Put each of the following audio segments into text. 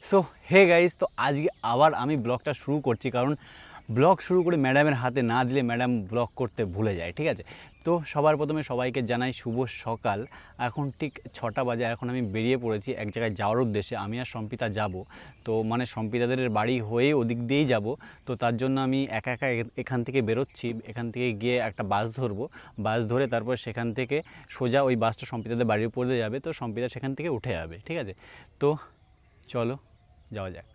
So hey guys, তো আজকে আবার আমি ব্লগটা শুরু করছি, কারণ ব্লগ শুরু করে ম্যাডামের হাতে না দিলে ম্যাডাম ব্লগ করতে ভুলে যায়, ঠিক আছে। তো সবার প্রথমে সবাইকে জানাই শুভ সকাল। এখন ঠিক 6টা বাজে, এখন আমি বেরিয়ে পড়েছি এক জায়গায় যাওয়ার উদ্দেশ্যে। আমি আর সম্পিতা যাব, তো মানে সম্পিতাদের বাড়ি হয়ে ওদিক দিয়েই যাব। তো তার জন্য আমি একা একা এখান থেকে বেরোচ্ছি। এখান থেকে গিয়ে একটা বাস ধরবো, বাস ধরে তারপর সেখান থেকে সোজা ওই বাসটা সম্পিতাদের বাড়ির উপর দিয়ে যাবে, তো সম্পিতা সেখান থেকে উঠে যাবে, ঠিক আছে। তো চলো যাওয়া যাক।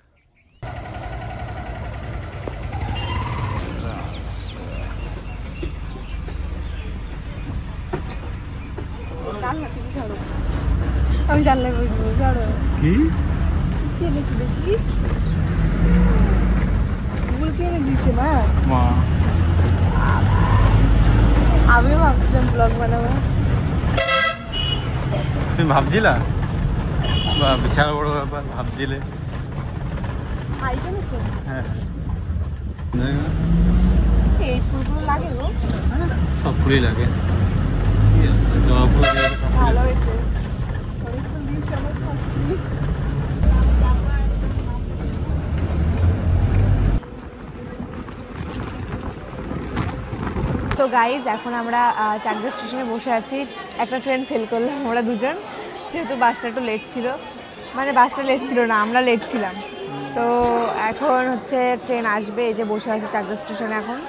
আমি জানলে বুঝবো কি এনেছি দেখি কে এনে দিচ্ছে না। আমিও ভাবছিলাম ব্লগ বানাবো। তুমি ভাবছিলা? বা বিশাল বড় ব্যাপার ভাবছিলে। হ্যাঁ, এই ফুলগুলো লাগে গো, সব ফুলই লাগে। ভালো হয়েছে, অনেক ফুল দিয়েছে আমার শাশুড়ি। তো গাইজ এখন আমরা চাকদা স্টেশনে বসে আছি। একটা ট্রেন ফেল করলাম আমরা দুজন, যেহেতু বাসটা একটু লেট ছিল। মানে বাসটা লেট ছিল না, আমরা লেট ছিলাম। তো এখন হচ্ছে ট্রেন আসবে, এই যে বসে আছি চাকদা স্টেশনে। এখন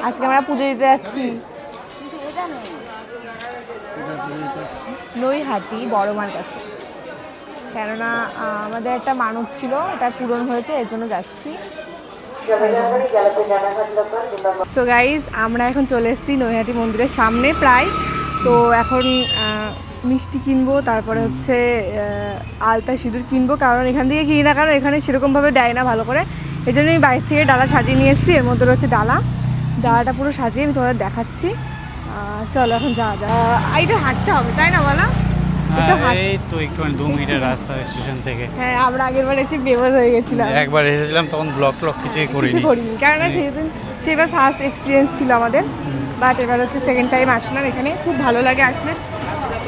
আজকে আমরা পুজো দিতে যাচ্ছি নৈহাটি বড় মার কাছে, কেননা আমাদের একটা মানত ছিল, এটা পূরণ হয়েছে, এর জন্য যাচ্ছি। সো গাইজ আমরা এখন চলে এসেছি নৈহাটি মন্দিরের সামনে প্রায়। তো এখন মিষ্টি কিনবো, তারপরে হচ্ছে আলতা সিঁদুর কিনবো, কারণ এখান থেকে কিনি না, কারণ এখানে সেরকমভাবে দেয় না ভালো করে। এই জন্য আমি বাইরে থেকে ডালা সাজিয়ে নিয়ে এসেছি। এর মধ্যে রয়েছে ডালাটা পুরো সাজিয়ে আমি তোমাদের দেখাচ্ছি। চলো এখন যাওয়া যায়। এইটা হাঁটতে হবে তাই না বলা? এই তো একটু 2 মিনিটের রাস্তা স্টেশন থেকে। হ্যাঁ, আমরা আগেরবার এসে বেবস হয়ে গেছিলাম। একবার এসেছিলাম তখন ব্লগ কিছুই করিনি, কারণ সেবার ফার্স্ট এক্সপিরিয়েন্স ছিল আমাদের। বাট এবার হচ্ছে সেকেন্ড টাইম আসলাম এখানে, খুব ভালো লাগে আসলে।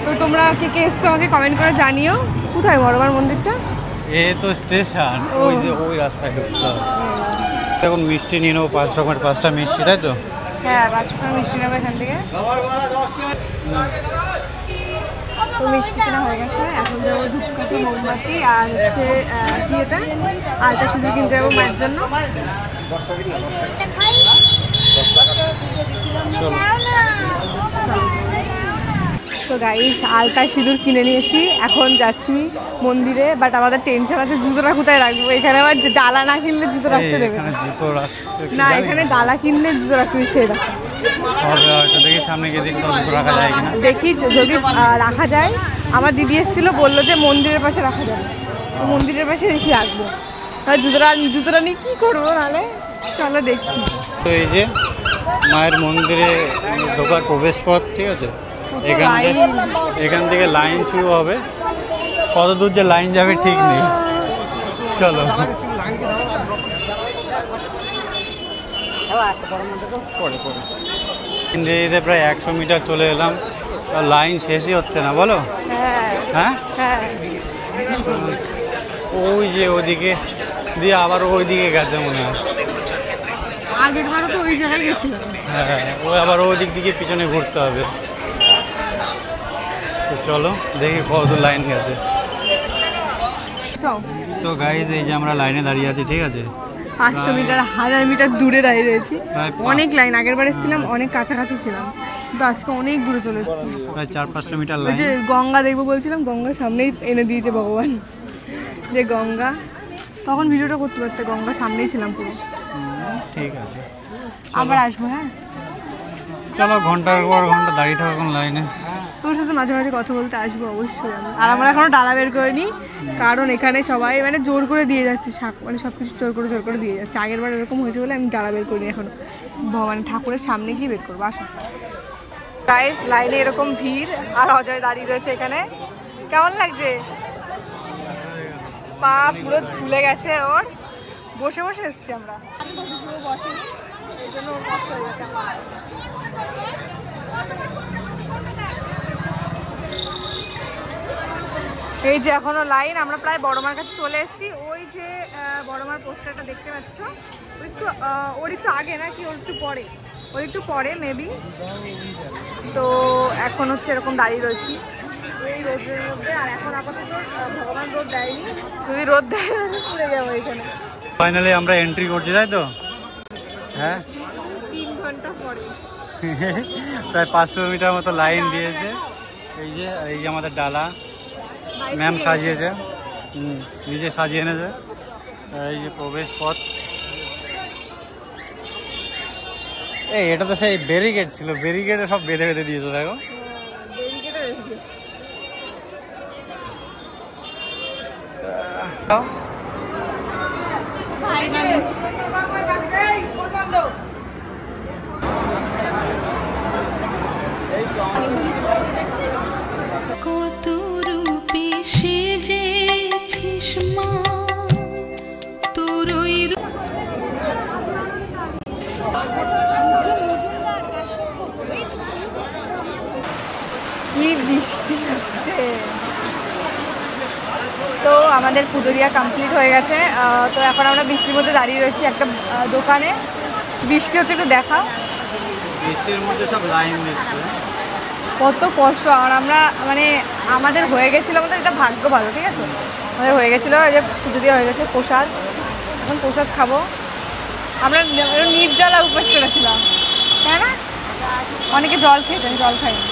তো তোমরা কে এসছো আমাকে কমেন্ট করে জানিও। কোথায় বড়মার মন্দিরটা? এ তো স্টেশন, ওই যে ওই রাস্তায় ঢুকতে হবে। এখন মিষ্টি নিয়ে নেবো 5 রকমের 5টা মিষ্টি, তাই তো? হ্যাঁ, 5 রকমের মিষ্টি নেবো এখান থেকে। তো মিষ্টি কেনা হয়ে গেছে, এখন যাবো ধূপকাঠি, মোমবাতি আর হচ্ছে এটা আলতা সিঁদুর কিনতে যাবো মায়ের জন্য। তো গাইস আলতা সিঁদুর কিনে নিয়েছি, এখন যাচ্ছি মন্দিরে। বাট আমাদের টেনশন আছে জুতোটা কোথায় রাখবো। এখানে আবার ডালা না কিনলে জুতো রাখতে দেবে না, এখানে ডালা কিনলে জুতো রাখতে দিচ্ছে। দেখি যদি রাখা যায়। আমার দিদি এসেছিল, বললো যে মন্দিরের পাশে রাখা যাবে, তো মন্দিরের পাশে রেখে রাখবো। তাহলে জুতোটা নিয়ে কী করবো, নাহলে চলো দেখছি। তো এই যে মায়ের মন্দিরে ঢোকার প্রবেশ পথ, ঠিক আছে। এখান থেকে লাইন শুরু হবে, কত দূর যে লাইন যাবে ঠিক নেই। চলো প্রায় 100 মিটার চলে এলাম, লাইন শেষই হচ্ছে না, বলো? হ্যাঁ, ওই যে ওদিকে দিয়ে আবার ওইদিকে গেছে মনে হয়। আগেরবারও তো ওই জায়গায় গেছিল। হ্যাঁ, ওই আবার ওই দিক থেকে পিছনে ঘুরতে হবে। তো চলো দেখি কত লাইন গেছে। তো গাইজ এই যে আমরা লাইনে দাঁড়িয়ে আছি, ঠিক আছে। 500 মিটার 1000 মিটার দূরে দাঁড়িয়ে রয়েছি। অনেক লাইন, আগেরবার এসেছিলাম অনেক কাছাকাছি ছিলাম, কিন্তু আজকে অনেক দূরে চলে এসেছি। প্রায় 400-500 মিটার লাইন। যে গঙ্গা দেখবো বলছিলাম, গঙ্গা সামনেই এনে দিয়েছে ভগবান, যে গঙ্গা। তখন ভিডিওটা করতে পারতে, গঙ্গা সামনেই ছিলাম পুরো। ঠিক আছে, আবার আসবো। হ্যাঁ চলো, ঘন্টার পর ঘন্টা দাঁড়িয়ে থাকো লাইনে। তোর সাথে মাঝে মাঝে কথা বলতে আসবো অবশ্যই। আর আমরা এখনো ডালা বের করিনি, কারণ এখানে সবাই মানে জোর করে দিয়ে যাচ্ছে, মানে সব কিছু জোর করে দিয়ে যাচ্ছে। আগের বার এরকম হয়েছে বলে আমি ডালা বের করিনি এখনো। মানে ঠাকুরের সামনে গিয়ে বের করবো। আসো গাইস, লাইনে এরকম ভিড়, আর অজয় দাঁড়িয়ে রয়েছে এখানে। কেমন লাগছে? পা পুরো ফুলে গেছে ওর, বসে বসে এসছি আমরা। আমি বসেনি, এই জন্য ওর কষ্ট হয়ে গেছে। এই যে এখনো লাইন, আমরা প্রায় বড়মার কাছে চলে এসেছি। ওই যে বড়মার পোস্টারটা দেখতে পাচ্ছ, ওর একটু আগে নাকি ওর একটু পরে মেবি। তো এখন হচ্ছে এরকম দাঁড়িয়ে রয়েছি এই রোদের মধ্যে। আর এখন আপাতত ভগবান রোদ দেয়নি, যদি রোদ দেয় চলে যাবো এখানে। ফাইনালি আমরা এন্ট্রি করছি, তাই তো? হ্যাঁ, 3 ঘন্টা পরে প্রায় 500 মিটার মতো লাইন দিয়েছে। এই যে আমাদের ডালা ম্যাম সাজিয়েছে, নিজে সাজিয়ে এনেছে। এই যে প্রবেশ পথ। এই এটা তো সেই ব্যারিকেড ছিল, ব্যারিকেডে সব বেঁধে বেঁধে দিয়েছে, দেখো। কত রূপে সেজেছিস মা তোর ওই কি বৃষ্টি হচ্ছে। তো আমাদের পুজো দেওয়া কমপ্লিট হয়ে গেছে। তো এখন আমরা বৃষ্টির মধ্যে দাঁড়িয়ে রয়েছি একটা দোকানে। বৃষ্টি হচ্ছে, একটু দেখা বৃষ্টির মধ্যে সব লাইন দিচ্ছে, কত কষ্ট। আর আমরা মানে আমাদের হয়ে গেছিলো, আমাদের এটা ভাগ্য ভালো, ঠিক আছে, আমাদের হয়ে গেছিলো। এই যে পুজো দেওয়া হয়ে গেছে, প্রসাদ, এখন প্রসাদ খাবো। আমরা নির্জলা উপোস করেছিলাম, তাই না? অনেকে জল খেয়েছেন, জল খাইনি।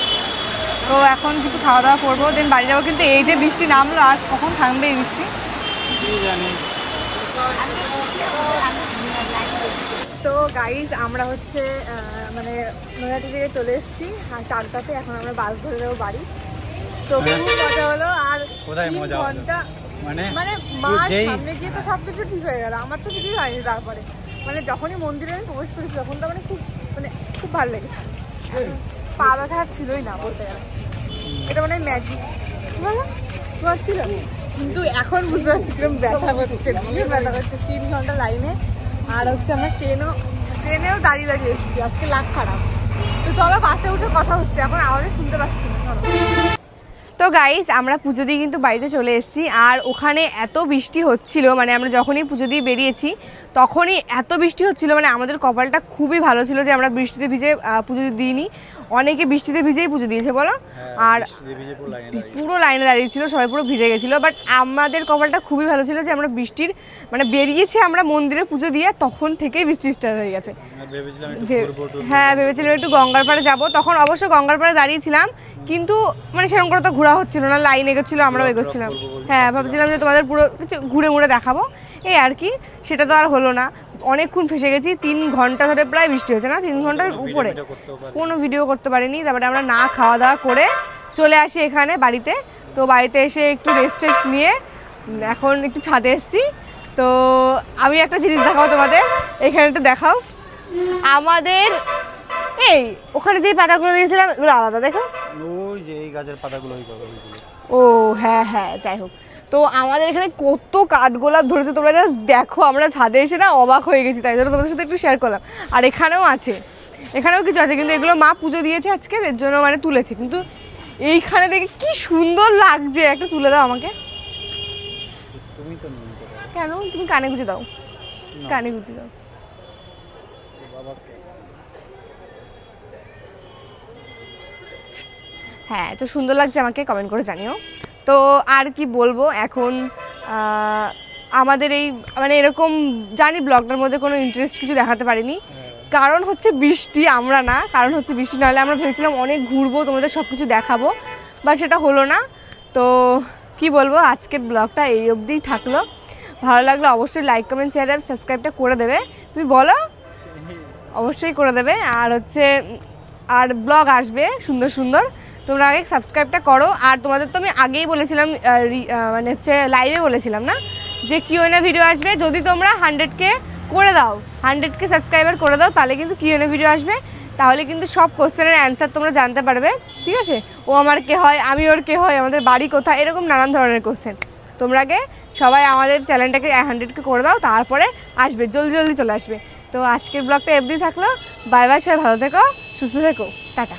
তো এখন কিছু খাওয়া দাওয়া করবো, দেন বাড়ি যাবো। কিন্তু এই যে বৃষ্টি নামলো, আর কখন থামবে এই বৃষ্টি জানি। তো গাইজ আমরা হচ্ছে মানে নৈহাটি থেকে চলে এসেছি 4টাতে। এখন আমরা বাস ধরে যাবো বাড়ি। তো খুব মজা হলো। আর 3 ঘন্টা মানে মার সামনে গিয়ে তো সবকিছু ঠিক হয়ে গেল। আমার তো কিছুই হয়নি। তারপরে মানে যখনই মন্দিরে আমি প্রবেশ করেছি তখন তো মানে খুব ভালো লেগেছে। পা ব্যথা ছিলই না বলতে গেলে, এটা মানে ম্যাজিক। কি বলো, তোমার ছিল? কিন্তু এখন বুঝতে পারছি কিরকম ব্যথা করছে, ভীষণ ব্যথা করছে। 3 ঘন্টা লাইনে। আর হচ্ছে আমরা ট্রেনেও দাঁড়িয়ে এসেছি। আজকে লাখ খারাপ। তো চলো বাসে উঠে কথা হচ্ছে, এখন আওয়াজে শুনতে পাচ্ছি না। চলো। তো গাইস আমরা পুজো দিয়ে কিন্তু বাড়িতে চলে এসেছি। আর ওখানে এত বৃষ্টি হচ্ছিল, মানে আমরা যখনই পুজো দিয়ে বেরিয়েছি তখনই এত বৃষ্টি হচ্ছিল। মানে আমাদের কপালটা খুবই ভালো ছিল যে আমরা বৃষ্টিতে ভিজে পুজো দিইনি। অনেকে বৃষ্টিতে ভিজেই পুজো দিয়েছে বলো। আর পুরো লাইনে দাঁড়িয়েছিল, সবাই পুরো ভিজে গেছিলো। বাট আমাদের কপালটা খুবই ভালো ছিল যে আমরা বৃষ্টির মানে বেরিয়েছি আমরা মন্দিরে পুজো দিয়ে, তখন থেকেই বৃষ্টি স্টার্ট হয়ে গেছে। হ্যাঁ, ভেবেছিলাম একটু গঙ্গার পাড়ে যাবো। তখন অবশ্য গঙ্গার পাড়ে দাঁড়িয়েছিলাম, কিন্তু মানে সেরকম করে তো ঘোরা হচ্ছিল না, লাইন এগোচ্ছিলো, আমরাও এগোচ্ছিলাম। হ্যাঁ, ভাবছিলাম যে তোমাদের পুরো কিছু ঘুরে মুড়ে দেখাবো, এই আর কি। সেটা তো আর হলো না। অনেকক্ষণ ফেসে গেছি, 3 ঘন্টা ধরে প্রায় বৃষ্টি হয়েছে না, 3 ঘন্টার উপরে কোনো ভিডিও করতে পারিনি। তারপরে আমরা না খাওয়া দাওয়া করে চলে আসি এখানে বাড়িতে। তো বাড়িতে এসে একটু রেস্ট নিয়ে এখন একটু ছাদে এসেছি। তো আমি একটা জিনিস দেখাবো তোমাদের, এখানে একটু দেখাও। আমাদের এই ওখানে যে পাতাগুলো দিয়েছিলাম এগুলো আলাদা, দেখো ওই যে এই গাছের পাতাগুলো। ও হ্যাঁ হ্যাঁ, যাই হোক। তো আমাদের এখানে কত কাঠগোলাপ ধরেছে, তোমরা জাস্ট দেখো। আমরা ছাদে এসে না অবাক হয়ে গেছি, তাই জন্য তোমাদের সাথে একটু শেয়ার করলাম। আর এখানেও আছে, এখানেও কিছু আছে, কিন্তু এগুলো মা পুজো দিয়েছে আজকে, এর জন্য মানে তুলেছে। কিন্তু এইখানে দেখে কি সুন্দর লাগছে, একটা তুলে দাও আমাকে। কেন, তুমি কানে গুঁজে দাও, কানে গুঁজে দাও। হ্যাঁ, তো সুন্দর লাগছে আমাকে, কমেন্ট করে জানিও। তো আর কি বলবো, এখন আমাদের এই মানে এরকম জানি ব্লগটার মধ্যে কোনো ইন্টারেস্ট কিছু দেখাতে পারিনি, কারণ হচ্ছে বৃষ্টি। আমরা না, কারণ হচ্ছে বৃষ্টি। নাহলে আমরা ভেবেছিলাম অনেক ঘুরবো, তোমাদের সব কিছু দেখাবো, বা সেটা হলো না। তো কি বলবো, আজকের ব্লগটা এই অবধিই থাকলো। ভালো লাগলো অবশ্যই লাইক কমেন্ট শেয়ার আর সাবস্ক্রাইবটা করে দেবে। তুমি বলো, অবশ্যই করে দেবে। আর হচ্ছে আর ব্লগ আসবে সুন্দর সুন্দর, তোমরা আগে সাবস্ক্রাইবটা করো। আর তোমাদের তো আমি আগেই বলেছিলাম, মানে হচ্ছে লাইভে বলেছিলাম না, যে কিউএনএ ভিডিও আসবে। যদি তোমরা 100K করে দাও, 100K সাবস্ক্রাইবার করে দাও, তাহলে কিন্তু কিউএনএ ভিডিও আসবে। তাহলে কিন্তু সব কোশ্চেনের অ্যান্সার তোমরা জানতে পারবে, ঠিক আছে? ও আমার কে হয়, আমি ওর কে হয়, আমাদের বাড়ি কোথায়, এরকম নানান ধরনের কোশ্চেন। তোমরা আগে সবাই আমাদের চ্যানেলটাকে 100K করে দাও, তারপরে আসবে, জলদি জলদি চলে আসবে। তো আজকের ব্লগটা এফডি থাকলো। বাই বাই, সবাই ভালো থেকো, সুস্থ থেকো, টাটা।